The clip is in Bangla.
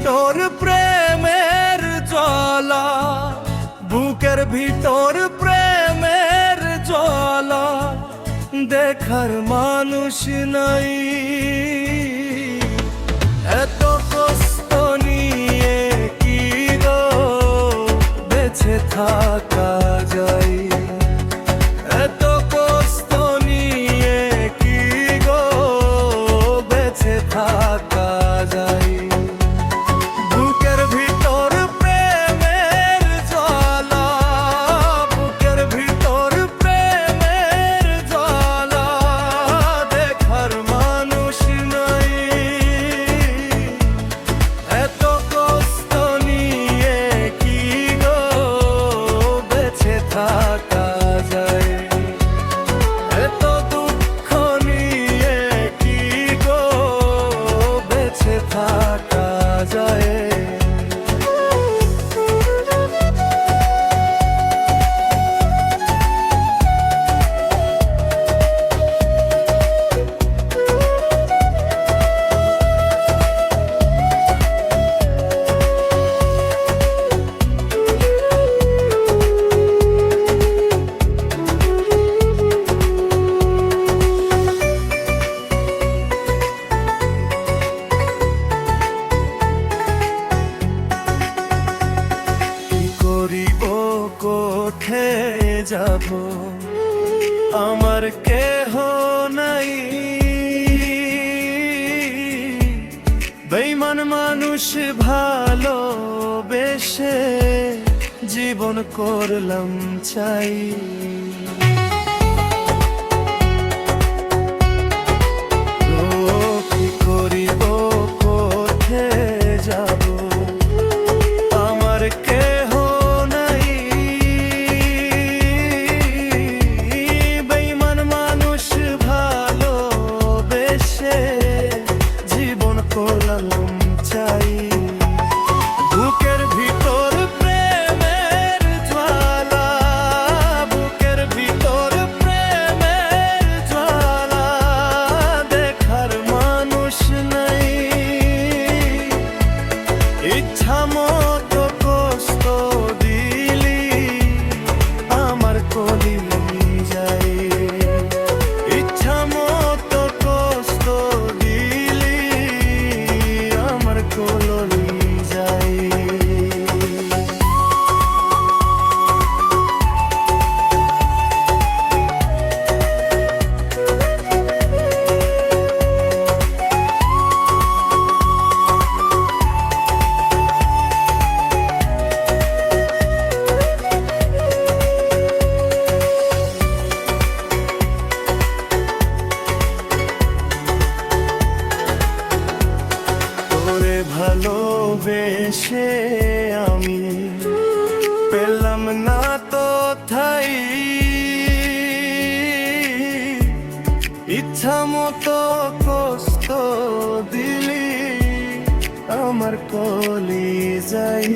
ভিতর প্রেমের জ্বালা, বুকের ভিতর প্রেমের জ্বালা, দেখার মানুষ নাই। এত কষ্ট নিয়ে কি গো বেঁচে থাকা যায়? এত কষ্ট নিয়ে কি গো বেঁচে থাকা যায়? বুকের ভিতর প্রেমের জ্বালা, বুকের ভিতর প্রেমের জ্বালা, দেখার মানুষ নাই। এত কষ্ট নিয়ে কি গো বেঁচে থাকা যায়? এত দুঃখ নিয়ে কি গো বেঁচে থাকা যায়? কোঠে যাব আমার কেহ নাই, বেঈমান মানুষ ভালোবেসে জীবন করলাম চাই। কি করিব কোঠে যাব আমার কেহ নাই, বেঈমান মানুষ ভালোবেসে জীবন করলাম চাই। বুকের ভিতর প্রেমের জ্বালা, বুকের ভিতর প্রেমের জ্বালা, দেখার মানুষ নাই। ইচ্ছা মতো কষ্ট দিলি আমার কলি যায়, ইচ্ছা মতো কষ্ট দিলি আমার কলি যায়। ভালোবেসে আমি পেলাম না তো ঠাই, ইচ্ছা মতো কষ্ট দিলি আমার কলি যায়।